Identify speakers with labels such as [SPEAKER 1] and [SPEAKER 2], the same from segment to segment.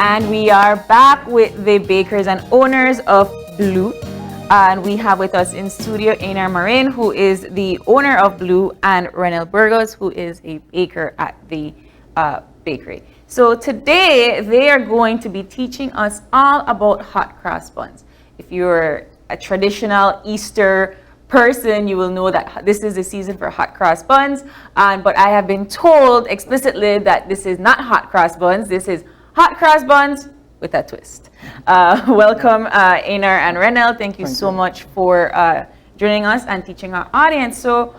[SPEAKER 1] And we are back with the bakers and owners of Bleu. And we have with us in studio Einar Marin, who is the owner of Bleu, and Renel Burgos, who is a baker at the bakery. So today they are going to be teaching us all about hot cross buns. If you're a traditional Easter person, you will know that this is the season for hot cross buns. But I have been told explicitly that this is not hot cross buns. This is hot cross buns with a twist. Welcome, Einar and Renel. Thank you so much for joining us and teaching our audience. So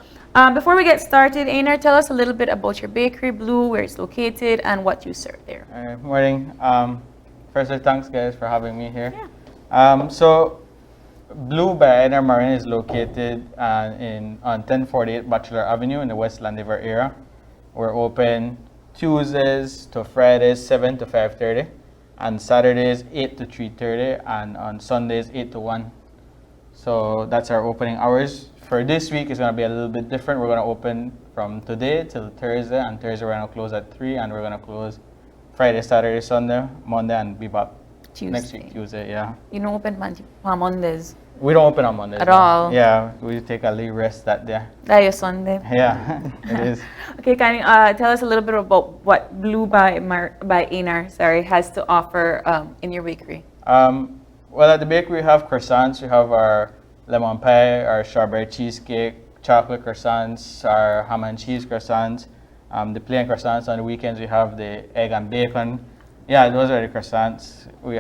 [SPEAKER 1] before we get started, Einar, tell us a little bit about your bakery, Bleu, where it's located, and what you serve there.
[SPEAKER 2] Morning. Firstly, thanks guys for having me here.
[SPEAKER 1] Yeah.
[SPEAKER 2] So Bleu by Einar Marin is located on 1048 Bachelor Avenue in the West Landover area. We're open Tuesdays to Fridays 7 to 5:30, and Saturdays 8 to 3:30, and on Sundays 8 to 1. So that's our opening hours. For this week, it's going to be a little bit different. We're going to open from today till Thursday, and Thursday we're going to close at 3, and we're going to close Friday, Saturday, Sunday, Monday, and be back
[SPEAKER 1] Tuesday.
[SPEAKER 2] Next week, Tuesday, yeah.
[SPEAKER 1] You don't open on Mondays?
[SPEAKER 2] We don't open on Mondays.
[SPEAKER 1] At all?
[SPEAKER 2] Yeah, we take a leave rest that day.
[SPEAKER 1] That is Sunday?
[SPEAKER 2] Yeah, it is.
[SPEAKER 1] Okay, can you tell us a little bit about what Bleu by Einar has to offer in your bakery?
[SPEAKER 2] Well, at the bakery we have croissants, we have our lemon pie, our strawberry cheesecake, chocolate croissants, our ham and cheese croissants, the plain croissants. On the weekends we have the egg and bacon. Yeah, those are the croissants. We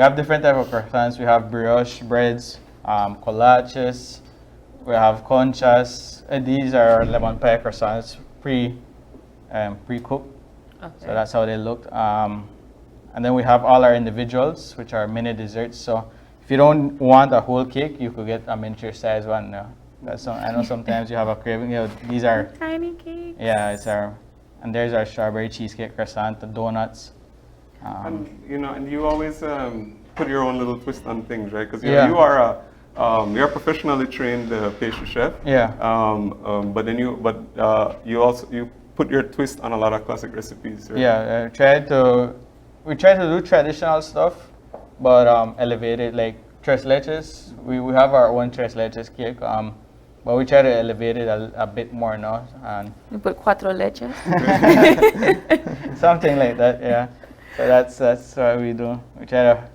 [SPEAKER 2] have different type of croissants. We have brioche breads, collages, we have conchas. These are lemon pie croissants, pre-cooked. Okay. So that's how they look. And then we have all our individuals, which are mini desserts. So if you don't want a whole cake, you could get a miniature size one. I know sometimes you have a craving. These are
[SPEAKER 1] tiny cakes.
[SPEAKER 2] Yeah, and there's our strawberry cheesecake croissant, the donuts.
[SPEAKER 3] And you always put your own little twist on things, right? Because you are you're a professionally trained pastry chef.
[SPEAKER 2] Yeah.
[SPEAKER 3] But you put your twist on a lot of classic recipes. Right?
[SPEAKER 2] Yeah. We try to do traditional stuff, but elevate it, like tres leches. We have our own tres leches cake. But we try to elevate it a bit more now. And
[SPEAKER 1] you put cuatro leches?
[SPEAKER 2] Something like that, yeah. So that's what we do. We try to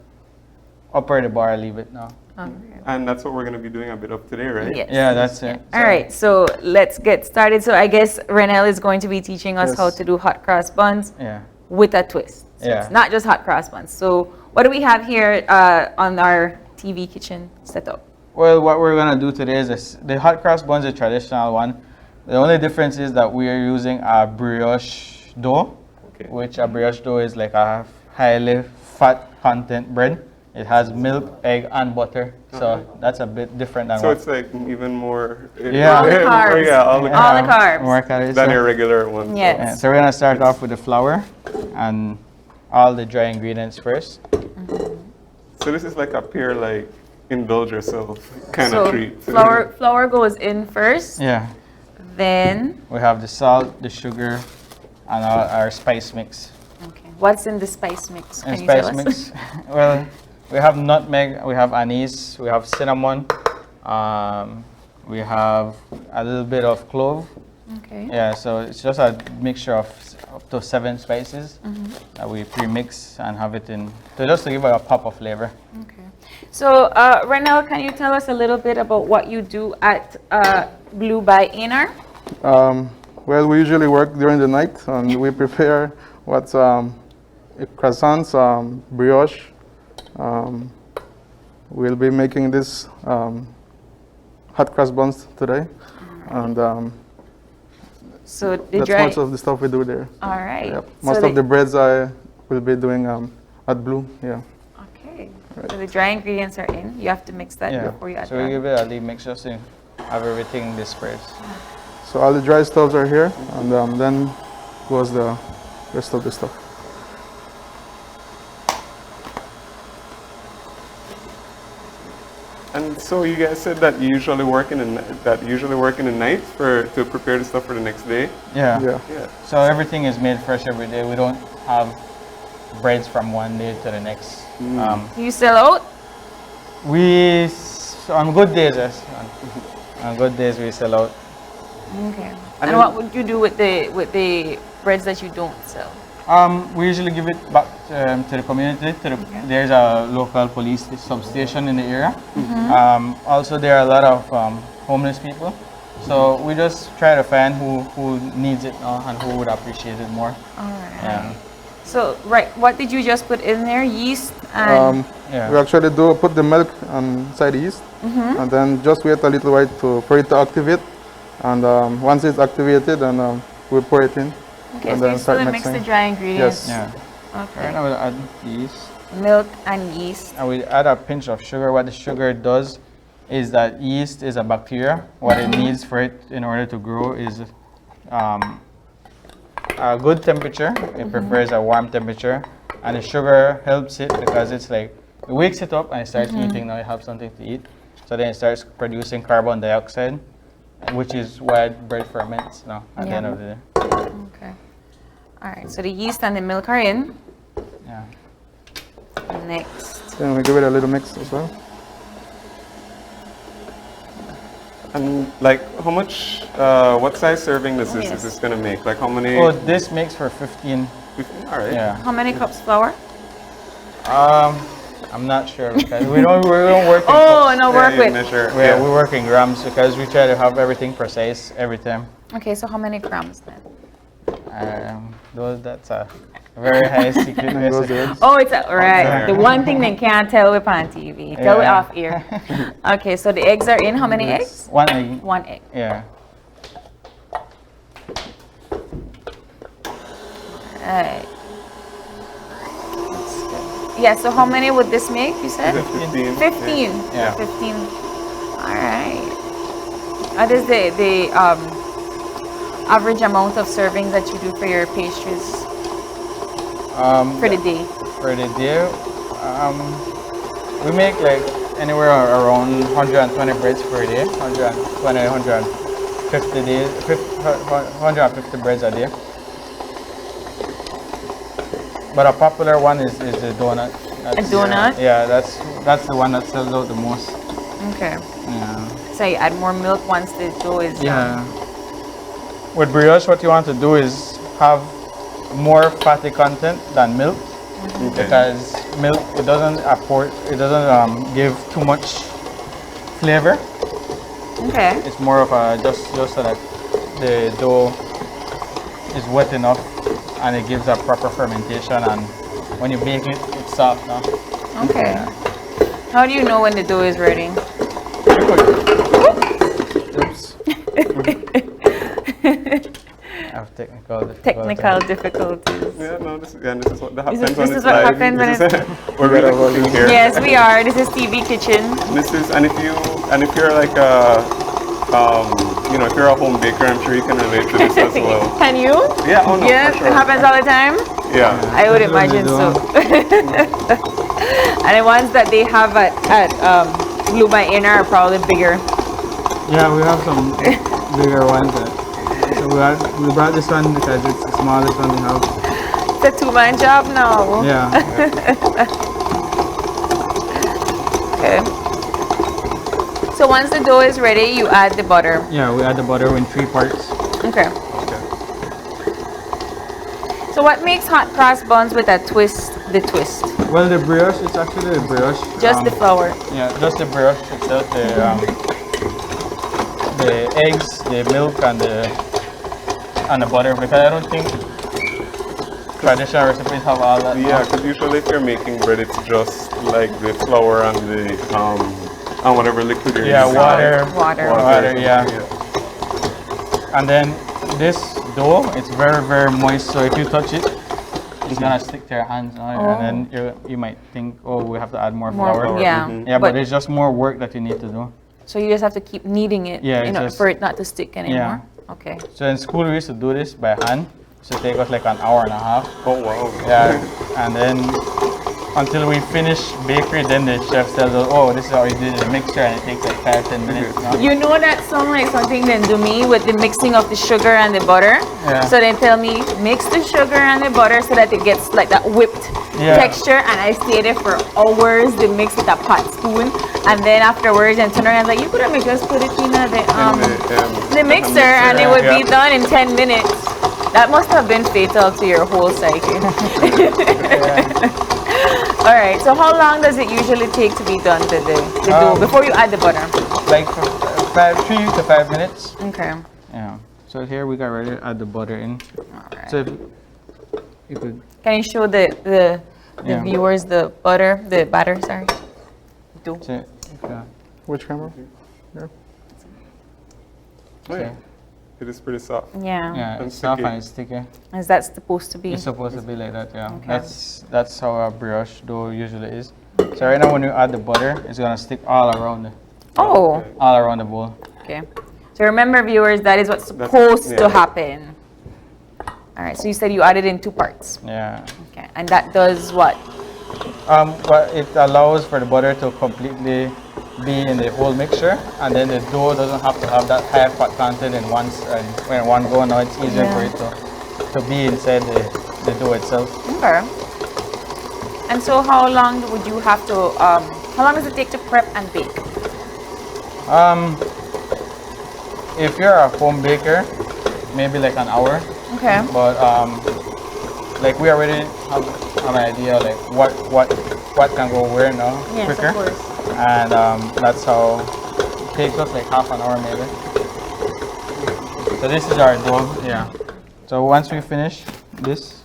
[SPEAKER 2] upper the bar a little bit now.
[SPEAKER 1] Okay.
[SPEAKER 3] And that's what we're going to be doing a bit of today, right?
[SPEAKER 1] Yes.
[SPEAKER 2] Yeah, that's it.
[SPEAKER 1] All right, so let's get started. So I guess Renel is going to be teaching us how to do hot cross buns with a twist. So it's not just hot cross buns. So what do we have here on our TV kitchen setup?
[SPEAKER 2] Well, what we're going to do today is the hot cross buns, the traditional one. The only difference is that we are using a brioche dough, which a brioche dough is like a highly fat content bread. It has milk, egg, and butter. So that's a bit different than
[SPEAKER 3] it's like even more...
[SPEAKER 1] All the carbs.
[SPEAKER 3] All the
[SPEAKER 1] carbs.
[SPEAKER 2] More calories.
[SPEAKER 3] Than your regular one.
[SPEAKER 1] Yes.
[SPEAKER 2] Yeah, so we're going to start off with the flour and all the dry ingredients first.
[SPEAKER 1] Mm-hmm.
[SPEAKER 3] So this is like a pure indulge yourself kind of treat.
[SPEAKER 1] Flour goes in first.
[SPEAKER 2] Yeah.
[SPEAKER 1] Then
[SPEAKER 2] we have the salt, the sugar, and our spice mix.
[SPEAKER 1] Okay. What's in the spice mix?
[SPEAKER 2] Can you tell us? Well, we have nutmeg, we have anise, we have cinnamon, we have a little bit of clove.
[SPEAKER 1] Okay.
[SPEAKER 2] Yeah, so it's just a mixture of up to 7 spices that we pre-mix and have it in, just to give it a pop of flavor.
[SPEAKER 1] Okay. So, Renel, can you tell us a little bit about what you do at Bleu by Einar?
[SPEAKER 4] Well, we usually work during the night, and we prepare croissants, brioche. We'll be making this hot cross buns today, and
[SPEAKER 1] so
[SPEAKER 4] that's most of the stuff we do there.
[SPEAKER 1] All right.
[SPEAKER 4] Yep. Most of the breads I will be doing at Bleu. Yeah.
[SPEAKER 1] Okay. Right. So the dry ingredients are in. You have to mix that before you add.
[SPEAKER 2] So we give it a little mix just to have everything dispersed.
[SPEAKER 4] So all the dry stuffs are here, and then goes the rest of the stuff.
[SPEAKER 3] And so you guys said that you usually work in the night to prepare the stuff for the next day.
[SPEAKER 2] Yeah. So everything is made fresh every day. We don't have breads from one day to the next.
[SPEAKER 1] You sell out?
[SPEAKER 2] On good days, yes. On good days, we sell out.
[SPEAKER 1] Okay. And what would you do with the breads that you don't sell?
[SPEAKER 2] We usually give it back to the community. There's a local police substation in the area. Also, there are a lot of homeless people. So we just try to find who needs it and who would appreciate it more.
[SPEAKER 1] All right.
[SPEAKER 2] Yeah.
[SPEAKER 1] So, what did you just put in there? Yeast and...
[SPEAKER 4] We actually do put the milk inside the yeast, and then just wait a little while for it to activate. And once it's activated, then we pour it in.
[SPEAKER 1] Okay,
[SPEAKER 4] and
[SPEAKER 1] so
[SPEAKER 4] then
[SPEAKER 1] you
[SPEAKER 4] start
[SPEAKER 1] still mix
[SPEAKER 4] mixing.
[SPEAKER 1] the dry ingredients?
[SPEAKER 4] Yes.
[SPEAKER 2] Yeah.
[SPEAKER 1] Okay.
[SPEAKER 2] Right now we'll add yeast.
[SPEAKER 1] Milk and yeast.
[SPEAKER 2] And we add a pinch of sugar. What the sugar does is that yeast is a bacteria. What it needs for it in order to grow is a good temperature. It prefers a warm temperature. And the sugar helps it because it's like, it wakes it up and it starts eating. Now it has something to eat. So then it starts producing carbon dioxide, which is why bread ferments now at the end of the day.
[SPEAKER 1] Okay. All right, so the yeast and the milk are in.
[SPEAKER 2] Yeah.
[SPEAKER 1] Next.
[SPEAKER 4] Then we give it a little mix as well.
[SPEAKER 3] And like, how much, what size serving is this gonna make? Like how many?
[SPEAKER 2] Oh, this makes for 15.
[SPEAKER 3] 15? All right.
[SPEAKER 2] Yeah.
[SPEAKER 1] How many cups flour?
[SPEAKER 2] I'm not sure because we don't work in
[SPEAKER 1] Oh,
[SPEAKER 2] cups.
[SPEAKER 1] no, work with.
[SPEAKER 3] Measure.
[SPEAKER 2] We work in grams because we try to have everything precise every time.
[SPEAKER 1] Okay, so how many grams then?
[SPEAKER 2] That's a very high secret recipe.
[SPEAKER 1] Oh, it's right.
[SPEAKER 3] Yeah.
[SPEAKER 1] The one thing they can't tell with on TV. Tell it off ear. Okay, so the eggs are in. How many eggs?
[SPEAKER 2] 1 egg.
[SPEAKER 1] 1 egg.
[SPEAKER 2] Yeah.
[SPEAKER 1] Alright. Yeah, so how many would this make, you said?
[SPEAKER 3] 15.
[SPEAKER 1] 15.
[SPEAKER 2] Yeah.
[SPEAKER 1] 15. Alright. What is the average amount of servings that you do for your pastries for the day?
[SPEAKER 2] For the day, we make like anywhere around 120 breads per day, 120, 150 days, 150 breads a day. But a popular one is the donut.
[SPEAKER 1] A donut?
[SPEAKER 2] Yeah, that's the one that sells out the most.
[SPEAKER 1] Okay.
[SPEAKER 2] Yeah.
[SPEAKER 1] So you add more milk once the dough is done.
[SPEAKER 2] Yeah. With brioche, what you want to do is have more fatty content than milk, because milk it doesn't give too much flavor.
[SPEAKER 1] Okay.
[SPEAKER 2] It's more of a just so that the dough is wet enough and it gives a proper fermentation, and when you bake it, it's soft now.
[SPEAKER 1] Okay. How do you know when the dough is ready?
[SPEAKER 4] Oops.
[SPEAKER 2] I have technical
[SPEAKER 1] difficulties.
[SPEAKER 3] Yeah, no, this is what happens
[SPEAKER 1] This
[SPEAKER 3] when
[SPEAKER 1] is
[SPEAKER 3] it's
[SPEAKER 1] what
[SPEAKER 3] live.
[SPEAKER 1] happens when
[SPEAKER 3] We're really cooking here.
[SPEAKER 1] Yes, we are. This is TV Kitchen.
[SPEAKER 3] This is, and if you're like a, if you're a home baker, I'm sure you can relate to this as well.
[SPEAKER 1] Can you?
[SPEAKER 3] Yeah, oh no,
[SPEAKER 1] Yes,
[SPEAKER 3] for sure.
[SPEAKER 1] it happens all the time.
[SPEAKER 3] Yeah.
[SPEAKER 1] I would imagine so. And the ones that they have at Bleu by Einar are probably bigger.
[SPEAKER 2] Yeah, we have some bigger ones. So we brought this one because it's the smallest one we have.
[SPEAKER 1] It's a two-man job now.
[SPEAKER 2] Yeah.
[SPEAKER 1] Okay. So once the dough is ready, you add the butter.
[SPEAKER 2] Yeah, we add the butter in 3 parts.
[SPEAKER 1] Okay. So what makes hot cross buns with a twist, the twist?
[SPEAKER 2] Well, the brioche, it's actually the brioche.
[SPEAKER 1] Just the flour.
[SPEAKER 2] Yeah, just the brioche itself. The eggs, the milk, and the butter. Because I don't think traditional recipes have all that.
[SPEAKER 3] Yeah, because usually if you're making bread, it's just like the flour and the and whatever liquid you're using.
[SPEAKER 2] Water.
[SPEAKER 1] Water.
[SPEAKER 2] Yeah. And then this dough, it's very, very moist. So if you touch it, it's gonna stick to your hands. And then you might think, oh, we have to add more flour.
[SPEAKER 1] Yeah.
[SPEAKER 2] Yeah, but it's just more work that you need to do.
[SPEAKER 1] So you just have to keep kneading it for it not to stick anymore?
[SPEAKER 2] Yeah.
[SPEAKER 1] Okay.
[SPEAKER 2] So in school, we used to do this by hand. So it take us like an hour and a half.
[SPEAKER 3] Oh wow.
[SPEAKER 2] Yeah, and then until we finish bakery, then the chef tells us, oh, this is how you did the mixture, and it takes like 5-10 minutes. No?
[SPEAKER 1] You know that sound like something they do me with the mixing of the sugar and the butter?
[SPEAKER 2] Yeah.
[SPEAKER 1] So they tell me, mix the sugar and the butter so that it gets like that whipped texture, and I stay there for hours. They mix with a pot spoon, and then afterwards and turn around like, you could have just put it in the mixer and it would be done in 10 minutes. That must have been fatal to your whole psyche. All right, so how long does it usually take to be done the dough before you add the butter?
[SPEAKER 2] Like 3 to 5 minutes.
[SPEAKER 1] Okay.
[SPEAKER 2] Yeah. So here we got ready to add the butter in.
[SPEAKER 1] All right.
[SPEAKER 2] So you could.
[SPEAKER 1] Can you show the viewers the batter, sorry? Dough.
[SPEAKER 2] So,
[SPEAKER 4] Which camera? Yeah.
[SPEAKER 3] Oh, yeah. It is pretty soft.
[SPEAKER 1] Yeah.
[SPEAKER 2] yeah,
[SPEAKER 3] And
[SPEAKER 2] it's soft
[SPEAKER 3] sticky.
[SPEAKER 2] and it's sticky.
[SPEAKER 1] Is that supposed to be?
[SPEAKER 2] It's supposed to be like that, yeah.
[SPEAKER 1] Okay.
[SPEAKER 2] That's how a brioche dough usually is. So right now when you add the butter, it's gonna stick all around the bowl.
[SPEAKER 1] Okay. So remember, viewers, that is what's supposed to happen. All right. So you said you added in 2 parts.
[SPEAKER 2] Yeah.
[SPEAKER 1] Okay. And that does what?
[SPEAKER 2] But it allows for the butter to completely be in the whole mixture, and then the dough doesn't have to have that high fat content in one go. Now it's easier for it to be inside the dough itself.
[SPEAKER 1] Okay. And so how long would you have to, how long does it take to prep and bake?
[SPEAKER 2] If you're a home baker, maybe like an hour.
[SPEAKER 1] Okay.
[SPEAKER 2] But like we already have an idea like what can go where now quicker.
[SPEAKER 1] Of course.
[SPEAKER 2] And that's how it takes us like half an hour maybe. So this is our dough. Yeah. So once we finish this,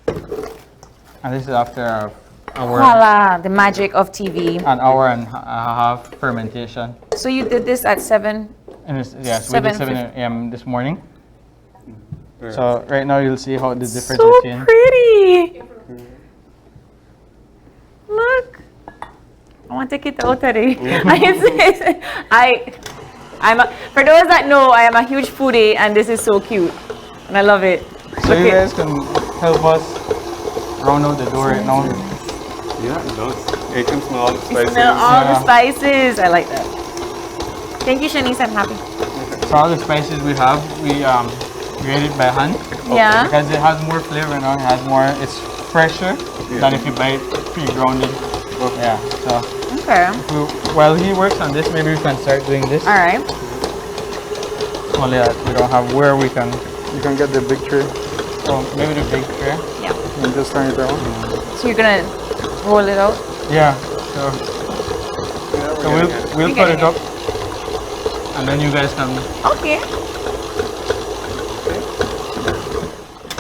[SPEAKER 2] and this is after our
[SPEAKER 1] Voila, the magic of TV.
[SPEAKER 2] an hour and a half fermentation.
[SPEAKER 1] So you did this at 7?
[SPEAKER 2] And yes, we did 7 a.m. this morning. So right now you'll see how the difference
[SPEAKER 1] So
[SPEAKER 2] between.
[SPEAKER 1] pretty. Look. I want to take it out already. For those that know, I am a huge foodie, and this is so cute, and I love it.
[SPEAKER 2] So you guys can help us round out the dough right now.
[SPEAKER 3] Yeah, it does. You can smell all the spices.
[SPEAKER 1] Smell all the spices. I like that. Thank you, Shanice. I'm happy.
[SPEAKER 2] So all the spices we have, we grate it by hand.
[SPEAKER 1] Yeah.
[SPEAKER 2] Because it has more flavor now. It has more. It's fresher than if you buy it pre-grounded. Yeah. So.
[SPEAKER 1] Okay.
[SPEAKER 2] While he works on this, maybe we can start doing this.
[SPEAKER 1] All right.
[SPEAKER 2] Only that we don't have where we can.
[SPEAKER 4] You can get the big tray
[SPEAKER 2] Oh, maybe the big tray.
[SPEAKER 1] Yeah.
[SPEAKER 4] and just turn it down.
[SPEAKER 1] So you're gonna roll it out.
[SPEAKER 2] Yeah. So we'll put it up, and then you guys can.
[SPEAKER 1] Okay.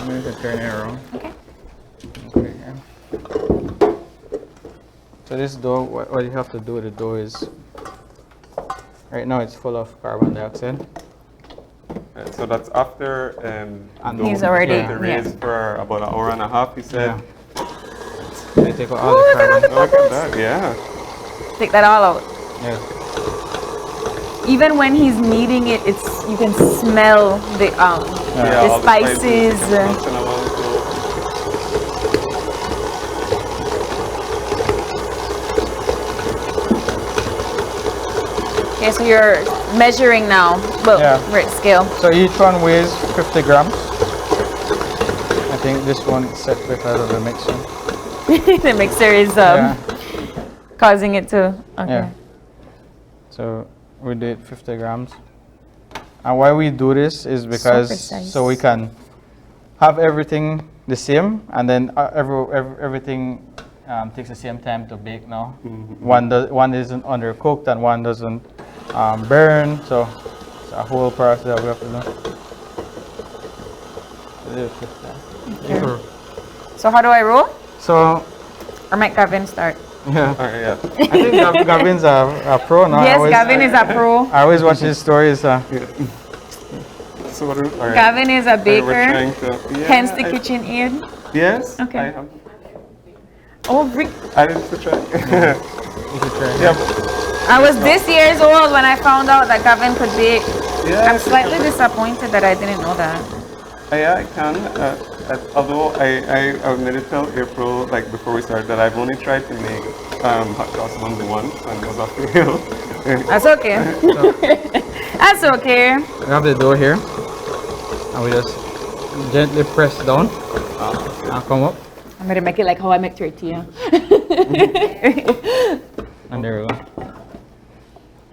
[SPEAKER 2] Maybe we can turn it around.
[SPEAKER 1] Okay.
[SPEAKER 2] Okay, yeah. So this dough, what you have to do with the dough is, right now it's full of carbon dioxide.
[SPEAKER 3] So that's after
[SPEAKER 2] And
[SPEAKER 1] he's already
[SPEAKER 3] the raised for about an hour and a half, he said.
[SPEAKER 2] They take out all
[SPEAKER 1] Oh,
[SPEAKER 2] the
[SPEAKER 1] look at all
[SPEAKER 2] carbon.
[SPEAKER 1] the
[SPEAKER 3] Look at
[SPEAKER 1] bubbles.
[SPEAKER 3] that, yeah.
[SPEAKER 1] Take that all out.
[SPEAKER 2] Yeah.
[SPEAKER 1] Even when he's kneading it, you can smell the
[SPEAKER 3] Yeah, all
[SPEAKER 1] spices.
[SPEAKER 3] you can mention about it, so-
[SPEAKER 1] Okay, so you're measuring now. Well, right scale.
[SPEAKER 2] So each one weighs 50 grams. I think this one is set because of the mixer.
[SPEAKER 1] The mixer is causing it to. Okay.
[SPEAKER 2] Yeah. So we did 50 grams. And why we do this is because
[SPEAKER 1] precise.
[SPEAKER 2] so we can have everything the same, and then everything takes the same time to bake now. One isn't undercooked and one doesn't burn, so it's a whole process that we have to do.
[SPEAKER 1] Okay. So how do I roll?
[SPEAKER 2] So
[SPEAKER 1] Or might Gavin start?
[SPEAKER 2] yeah,
[SPEAKER 3] All right, yeah.
[SPEAKER 2] I think Gavin's a pro now.
[SPEAKER 1] Yes, Gavin is a pro.
[SPEAKER 2] I always watch his stories.
[SPEAKER 3] So what all right.
[SPEAKER 1] Gavin is a
[SPEAKER 3] We're
[SPEAKER 1] baker,
[SPEAKER 3] trying to,
[SPEAKER 1] hence the kitchen aid.
[SPEAKER 3] Yes.
[SPEAKER 1] Okay.
[SPEAKER 3] I have.
[SPEAKER 1] Oh, Rick.
[SPEAKER 3] I need to try.
[SPEAKER 2] You should try.
[SPEAKER 3] Yeah.
[SPEAKER 1] I was this years old when I found out that Gavin could bake.
[SPEAKER 3] Yeah.
[SPEAKER 1] I'm slightly disappointed that I didn't know that.
[SPEAKER 3] Yeah, I can. Although I made it tell April, like before we started, that I've only tried to make hot cross buns once and it was a fail.
[SPEAKER 1] That's okay. That's okay.
[SPEAKER 2] We have the dough here, and we just gently press down and come up.
[SPEAKER 1] I'm gonna make it like how I make tortilla.
[SPEAKER 2] And there we go.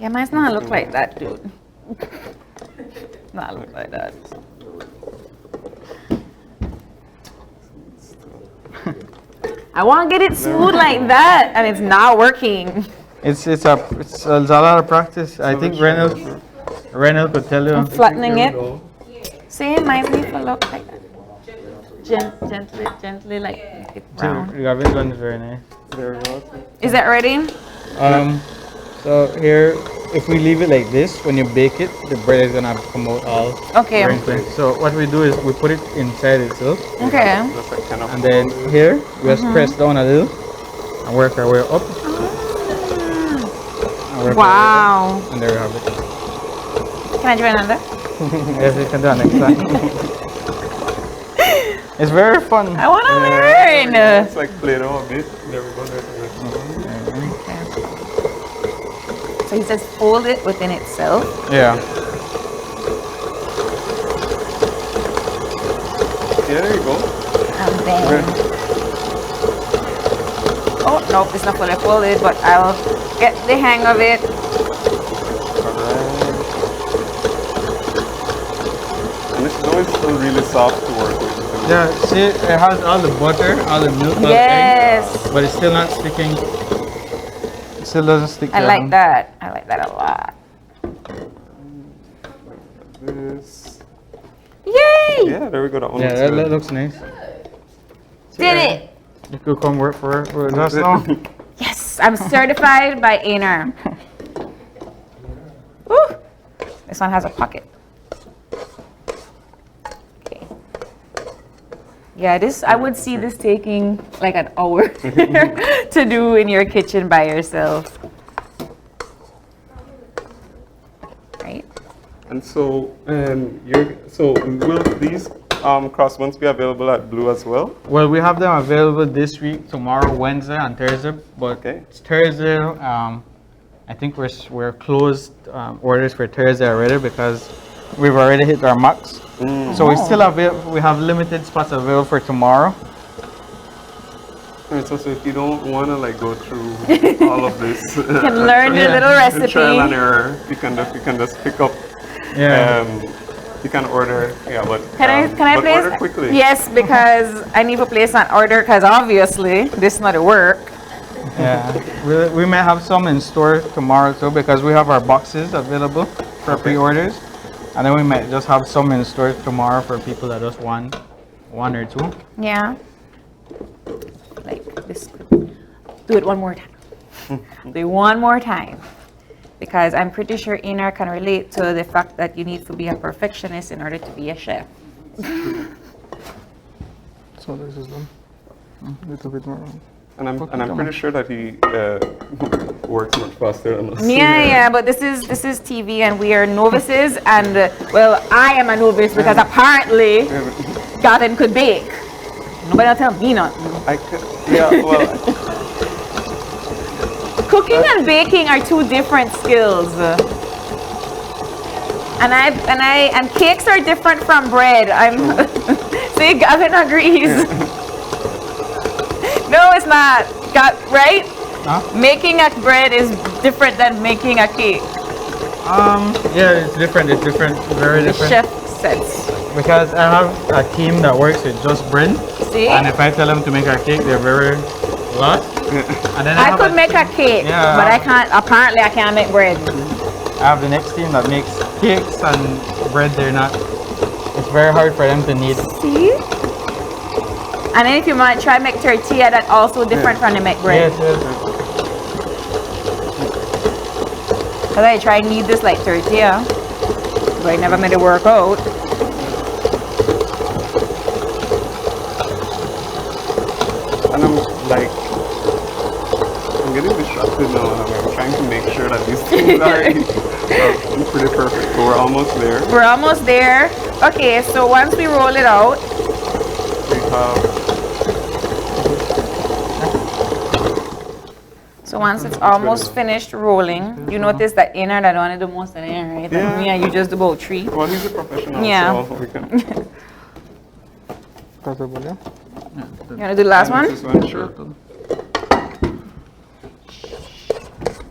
[SPEAKER 1] Yeah, mine's not look like that, dude. Not look like that. I want to get it smooth like that, and it's not working.
[SPEAKER 2] It's a lot of practice. I think Renel could tell you.
[SPEAKER 1] I'm flattening it. See, mine's need to look like that. Gently, like make it round.
[SPEAKER 2] You have it done very nice.
[SPEAKER 3] There we go.
[SPEAKER 1] Is that ready?
[SPEAKER 2] So here, if we leave it like this, when you bake it, the bread is gonna come out all
[SPEAKER 1] Okay.
[SPEAKER 2] wrinkly. So what we do is we put it inside itself,
[SPEAKER 1] Okay.
[SPEAKER 3] Just like kind of.
[SPEAKER 2] and then here we just press down a little and work our way up. And work our way
[SPEAKER 1] Wow.
[SPEAKER 2] up, and there we have it.
[SPEAKER 1] Can I do another?
[SPEAKER 2] Yes, you can do it next time. It's very fun.
[SPEAKER 1] I want to learn.
[SPEAKER 3] It's like Play-Doh a bit. There we go.
[SPEAKER 1] So he says fold it within itself.
[SPEAKER 2] Yeah.
[SPEAKER 3] Yeah, there you go.
[SPEAKER 1] And then, oh no, it's not fully folded, but I'll get the hang of it.
[SPEAKER 3] Alright. And this dough is still really soft to work with.
[SPEAKER 2] Yeah, see, it has all the butter, all the milk, all the
[SPEAKER 1] Yes,
[SPEAKER 2] egg, but it's still not sticking. It still doesn't stick.
[SPEAKER 1] I like that. I like that a lot.
[SPEAKER 3] This.
[SPEAKER 1] Yay!
[SPEAKER 3] Yeah, there we go. That one
[SPEAKER 2] Yeah,
[SPEAKER 3] looks
[SPEAKER 2] that
[SPEAKER 3] good.
[SPEAKER 2] looks nice.
[SPEAKER 1] Did it!
[SPEAKER 2] You could come work for us now.
[SPEAKER 1] Yes, I'm certified by Einar. Woo! This one has a pocket. Okay. Yeah, this I would see this taking like an hour to do in your kitchen by yourself. Right?
[SPEAKER 3] And so, will these cross buns be available at Bleu as well?
[SPEAKER 2] Well, we have them available this week, tomorrow, Wednesday, and Thursday. But
[SPEAKER 3] Okay.
[SPEAKER 2] it's Thursday. I think we're closed orders for Thursday already because we've already hit our max. So we still we have limited spots available for tomorrow.
[SPEAKER 3] Alright, so if you don't want to like go through all of this, you
[SPEAKER 1] can learn the little recipe.
[SPEAKER 3] trial and error. You can just pick up.
[SPEAKER 2] Yeah.
[SPEAKER 3] You can order. Yeah, but
[SPEAKER 1] Can I
[SPEAKER 3] but
[SPEAKER 1] place?
[SPEAKER 3] order quickly.
[SPEAKER 1] Yes, because I need to place an order because obviously this not a work.
[SPEAKER 2] Yeah, we may have some in store tomorrow too because we have our boxes available for pre-orders, and then we might just have some in store tomorrow for people that just want one or two.
[SPEAKER 1] Yeah. Like this. Do it one more time. Do it one more time. Because I'm pretty sure Einar can relate to the fact that you need to be a perfectionist in order to be a chef.
[SPEAKER 4] So this is done. A little bit more.
[SPEAKER 3] And I'm pretty sure that he works much faster than us.
[SPEAKER 1] Yeah, but this is TV and we are novices and well, I am a novice because apparently Gavin could bake. Nobody will tell me nothing.
[SPEAKER 3] Well,
[SPEAKER 1] Cooking and baking are two different skills. And cakes are different from bread. See, Gavin agrees. No, it's not. Right?
[SPEAKER 2] Huh?
[SPEAKER 1] Making a bread is different than making a cake.
[SPEAKER 2] Yeah, it's different. It's different. Very
[SPEAKER 1] The
[SPEAKER 2] different.
[SPEAKER 1] chef says.
[SPEAKER 2] Because I have a team that works with just bread,
[SPEAKER 1] See?
[SPEAKER 2] and if I tell them to make a cake, they're very lost. And then
[SPEAKER 1] I could make a cake,
[SPEAKER 2] Yeah.
[SPEAKER 1] but I can't. Apparently, I can't make bread.
[SPEAKER 2] I have the next team that makes cakes and bread. They're not. It's very hard for them to knead.
[SPEAKER 1] See? And then if you might try make tortilla, that's also different from the make bread.
[SPEAKER 2] Yes, yes.
[SPEAKER 1] Cause I try knead this like tortilla, but I never made it work out.
[SPEAKER 3] and I'm getting distracted now. I'm trying to make sure that these things are pretty perfect. So we're almost there.
[SPEAKER 1] We're almost there. Okay, so once we roll it out,
[SPEAKER 3] have.
[SPEAKER 1] So once it's almost finished rolling, you notice that Einar that wanted the most of it, right? Like
[SPEAKER 3] Yeah.
[SPEAKER 1] me and you just do about 3.
[SPEAKER 3] Well, he's a professional,
[SPEAKER 1] Yeah.
[SPEAKER 3] so we can.
[SPEAKER 4] Possible, yeah?
[SPEAKER 1] You want to do the last one?
[SPEAKER 3] This one, sure.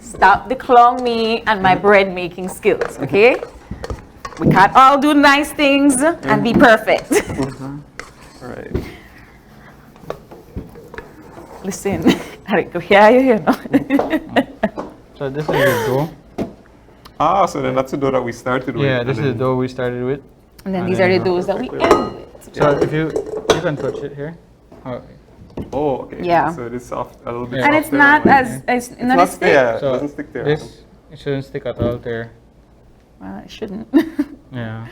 [SPEAKER 1] Stop declawing me and my bread making skills, okay? We can't all do nice things and be perfect.
[SPEAKER 3] All right.
[SPEAKER 1] Listen, I go hear you here now.
[SPEAKER 2] So this is the dough.
[SPEAKER 3] Ah, so then that's the dough that we started with.
[SPEAKER 2] Yeah,
[SPEAKER 3] and
[SPEAKER 2] this is the
[SPEAKER 3] then-
[SPEAKER 2] dough we started with.
[SPEAKER 1] And then these are the doughs that we end with.
[SPEAKER 2] So if you can touch it here. Oh,
[SPEAKER 3] Oh, okay.
[SPEAKER 1] Yeah.
[SPEAKER 3] So it is soft, a little bit
[SPEAKER 2] Yeah.
[SPEAKER 1] And it's
[SPEAKER 3] softer
[SPEAKER 1] not
[SPEAKER 3] than
[SPEAKER 1] as,
[SPEAKER 3] mine.
[SPEAKER 1] not as thick.
[SPEAKER 3] Yeah, it
[SPEAKER 2] so
[SPEAKER 3] doesn't stick there.
[SPEAKER 2] this it shouldn't stick at all there.
[SPEAKER 1] Well, it shouldn't.
[SPEAKER 2] Yeah.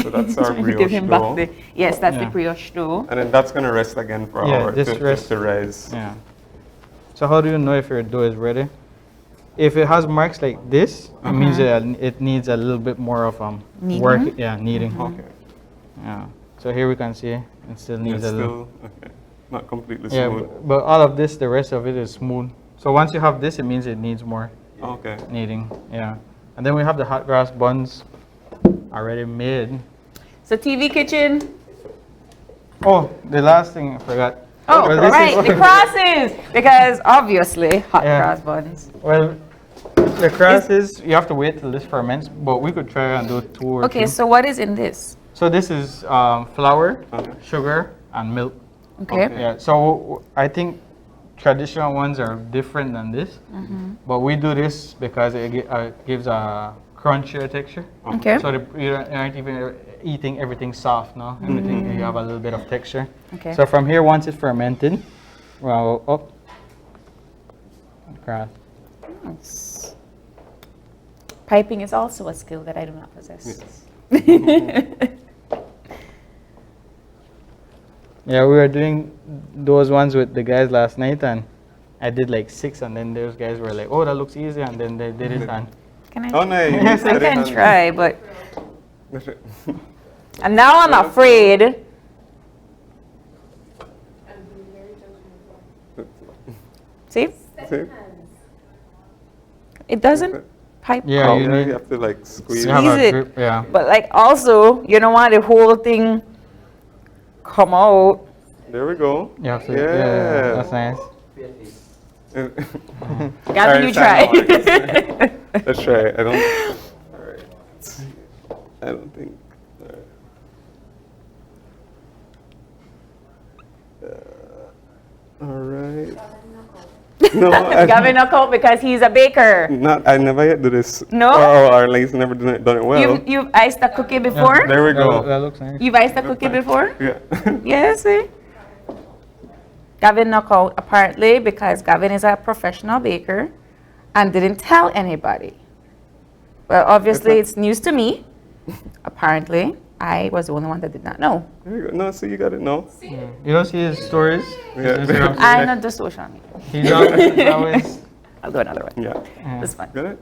[SPEAKER 3] So that's our
[SPEAKER 1] Give
[SPEAKER 3] brioche
[SPEAKER 1] him
[SPEAKER 3] dough.
[SPEAKER 1] back the, yes, that's the
[SPEAKER 2] Yeah.
[SPEAKER 1] brioche dough.
[SPEAKER 3] And then that's going to rest again for
[SPEAKER 2] Yeah,
[SPEAKER 3] hour
[SPEAKER 2] this
[SPEAKER 3] to
[SPEAKER 2] rest-
[SPEAKER 3] rise.
[SPEAKER 2] Yeah. So how do you know if your dough is ready? If it has marks like this, it means that it needs a little bit more of
[SPEAKER 1] Kneading?
[SPEAKER 2] work. Yeah, kneading.
[SPEAKER 3] Okay.
[SPEAKER 2] Yeah. So here we can see it still needs
[SPEAKER 3] It's
[SPEAKER 2] a little.
[SPEAKER 3] still okay. Not completely
[SPEAKER 2] Yeah,
[SPEAKER 3] smooth.
[SPEAKER 2] but all of this, the rest of it is smooth. So once you have this, it means it needs more
[SPEAKER 3] Okay.
[SPEAKER 2] kneading. Yeah. And then we have the hot cross buns already made.
[SPEAKER 1] So TV kitchen.
[SPEAKER 2] Oh, the last thing I forgot.
[SPEAKER 1] Oh,
[SPEAKER 2] Well, this
[SPEAKER 1] right,
[SPEAKER 2] is-
[SPEAKER 1] the crosses. Because obviously, hot
[SPEAKER 2] Yeah.
[SPEAKER 1] cross buns.
[SPEAKER 2] Well, the crosses, you have to wait till this ferments, but we could try and do 2 or
[SPEAKER 1] Okay,
[SPEAKER 2] 3.
[SPEAKER 1] so what is in this?
[SPEAKER 2] So this is flour,
[SPEAKER 3] Okay.
[SPEAKER 2] sugar, and milk.
[SPEAKER 1] Okay.
[SPEAKER 3] Okay.
[SPEAKER 2] Yeah. So I think traditional ones are different than this, but we do this because it gives a crunchier texture.
[SPEAKER 1] Okay.
[SPEAKER 2] So you aren't even eating everything soft, no? Everything you have a little bit of texture.
[SPEAKER 1] Okay.
[SPEAKER 2] So from here, once it's fermented, well, up, cross.
[SPEAKER 1] Nice. Piping is also a skill that I do not possess.
[SPEAKER 3] Yes.
[SPEAKER 2] Yeah, we were doing those ones with the guys last night, and I did like 6, and then those guys were like, "Oh, that looks easy," and then they did it, and
[SPEAKER 1] Can I?
[SPEAKER 3] Oh, nice.
[SPEAKER 2] Yes,
[SPEAKER 1] I
[SPEAKER 3] Steady
[SPEAKER 1] can
[SPEAKER 3] hand.
[SPEAKER 1] try, but and now I'm afraid. See,
[SPEAKER 3] See?
[SPEAKER 1] it doesn't pipe.
[SPEAKER 2] Yeah,
[SPEAKER 1] out.
[SPEAKER 2] you
[SPEAKER 3] Yeah,
[SPEAKER 2] need-
[SPEAKER 3] you have to like squeeze.
[SPEAKER 2] you have
[SPEAKER 1] Squeeze
[SPEAKER 2] a
[SPEAKER 1] it.
[SPEAKER 2] grip, yeah.
[SPEAKER 1] But like also, you don't want the whole thing come out.
[SPEAKER 3] There we go.
[SPEAKER 2] You have to,
[SPEAKER 3] Yeah.
[SPEAKER 2] yeah, that's nice.
[SPEAKER 1] Gavin, you try.
[SPEAKER 3] Let's try it. I don't. All right. I don't think. All right. No,
[SPEAKER 1] Gavin knock out because he's a baker.
[SPEAKER 3] not. I never yet do this.
[SPEAKER 1] No?
[SPEAKER 3] Or our ladies never done it well.
[SPEAKER 1] You've iced a cookie before?
[SPEAKER 3] There we
[SPEAKER 2] That,
[SPEAKER 3] go.
[SPEAKER 2] that looks nice.
[SPEAKER 1] You've iced a cookie before?
[SPEAKER 3] Yeah.
[SPEAKER 1] Yes, see? Gavin knock out apparently because Gavin is a professional baker and didn't tell anybody. Well, obviously it's news to me. Apparently, I was the only one that did not know.
[SPEAKER 3] There you go. No, so you got it. No.
[SPEAKER 2] You don't see his stories?
[SPEAKER 3] Yeah.
[SPEAKER 2] His Instagram
[SPEAKER 1] I'm
[SPEAKER 2] stories?
[SPEAKER 1] not the social media.
[SPEAKER 2] He's always
[SPEAKER 1] I'll do another one.
[SPEAKER 3] Yeah.
[SPEAKER 1] This one.
[SPEAKER 3] Got it.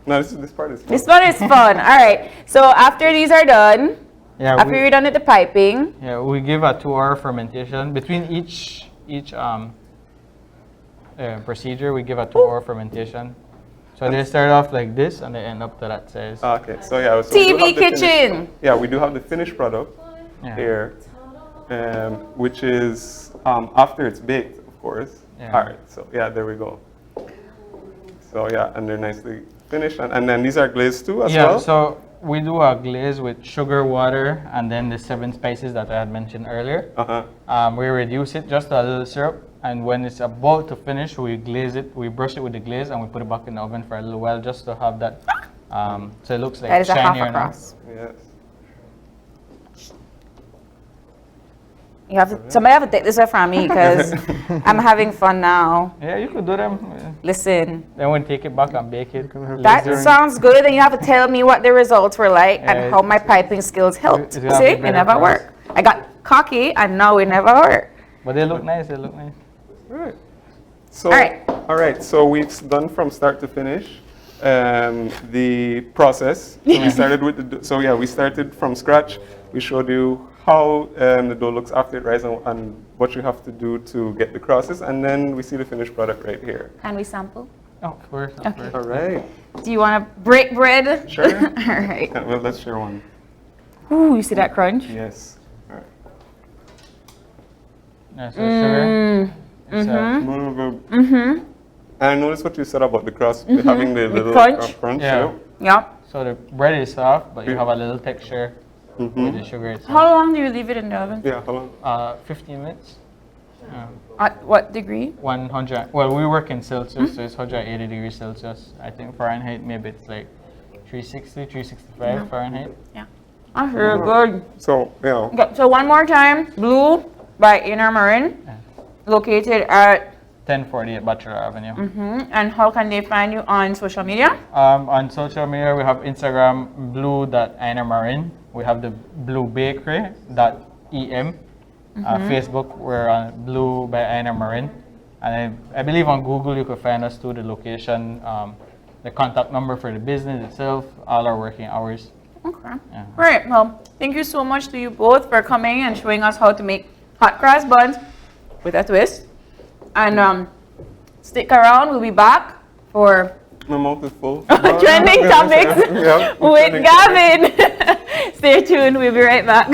[SPEAKER 3] No, this part is. Fun.
[SPEAKER 1] This one is fun. All right. So after these are done,
[SPEAKER 2] yeah,
[SPEAKER 1] after you're done with the piping,
[SPEAKER 2] yeah, we give a 2-hour fermentation between each procedure. We give a 2-hour fermentation. So they start off like this and they end up to that size.
[SPEAKER 3] Okay. So yeah. So we do
[SPEAKER 1] TV
[SPEAKER 3] have the finished-
[SPEAKER 1] kitchen.
[SPEAKER 3] Yeah, we do have the finished product
[SPEAKER 2] Yeah.
[SPEAKER 3] here, which is after it's baked, of course.
[SPEAKER 2] Yeah.
[SPEAKER 3] All right. So yeah, there we go. So yeah, and they're nicely finished, and then these are glazed too as
[SPEAKER 2] Yeah,
[SPEAKER 3] well.
[SPEAKER 2] so we do a glaze with sugar, water, and then the 7 spices that I had mentioned earlier. We reduce it just to a little syrup, and when it's about to finish, we glaze it, we brush it with the glaze, and we put it back in the oven for a little while just to have that, so it looks like
[SPEAKER 1] That is a half
[SPEAKER 2] shinier now.
[SPEAKER 1] across.
[SPEAKER 3] Yes.
[SPEAKER 1] You have to, somebody have to take this away from me because I'm having fun now.
[SPEAKER 2] Yeah, you could do them.
[SPEAKER 1] Listen,
[SPEAKER 2] Then we take it back and bake it.
[SPEAKER 1] that sounds good. Then you have to tell me what the results were like
[SPEAKER 2] Yeah,
[SPEAKER 1] and how my piping skills helped.
[SPEAKER 2] it's gonna
[SPEAKER 1] See,
[SPEAKER 2] be
[SPEAKER 1] it
[SPEAKER 2] better
[SPEAKER 1] never
[SPEAKER 2] for us.
[SPEAKER 1] worked. I got cocky and now it never worked.
[SPEAKER 2] But they look nice, they look nice.
[SPEAKER 3] All right. So
[SPEAKER 1] All right.
[SPEAKER 3] all right. So we've done from start to finish. the process. So we started with we started from scratch. We showed you how the dough looks after it rises and what you have to do to get the crosses, and then we see the finished product right here.
[SPEAKER 1] Can we sample?
[SPEAKER 2] Oh, of course. Of
[SPEAKER 1] Okay.
[SPEAKER 2] course.
[SPEAKER 3] All right.
[SPEAKER 1] Do you want to break bread?
[SPEAKER 3] Sure.
[SPEAKER 1] All right.
[SPEAKER 3] Yeah, well, let's share one.
[SPEAKER 1] Ooh, you see that crunch?
[SPEAKER 3] Yes. All right.
[SPEAKER 2] Yeah, so sugar. It's,
[SPEAKER 3] And I noticed what you said about the crust, having the little crunch.
[SPEAKER 2] Yeah.
[SPEAKER 1] Yeah.
[SPEAKER 2] So the bread is soft, but you have a little texture with the sugar itself.
[SPEAKER 1] How long do you leave it in the oven?
[SPEAKER 3] Yeah, how long?
[SPEAKER 2] 15 minutes.
[SPEAKER 1] At what degree?
[SPEAKER 2] 100. Well, we work in Celsius, so it's 180 degrees Celsius. I think Fahrenheit, maybe it's like 360, 365 Fahrenheit.
[SPEAKER 1] Yeah. That's really good.
[SPEAKER 3] So, yeah.
[SPEAKER 1] Okay, so one more time, Bleu by Einar Marin, located at
[SPEAKER 2] 1048 Bachelor Avenue.
[SPEAKER 1] and how can they find you on social media?
[SPEAKER 2] On social media, we have Instagram, blue.einarmarin. We have the bluebakery.em. Facebook, we're on Bleu by Einar Marin. And I believe on Google, you could find us too, the location, the contact number for the business itself, all our working hours.
[SPEAKER 1] Okay. Great. Well, thank you so much to you both for coming and showing us how to make hot cross buns with a twist. And stick around, we'll be back for
[SPEAKER 3] My mouth is full.
[SPEAKER 1] trending topics
[SPEAKER 3] Yeah,
[SPEAKER 1] with Gavin. Stay tuned, we'll be right back.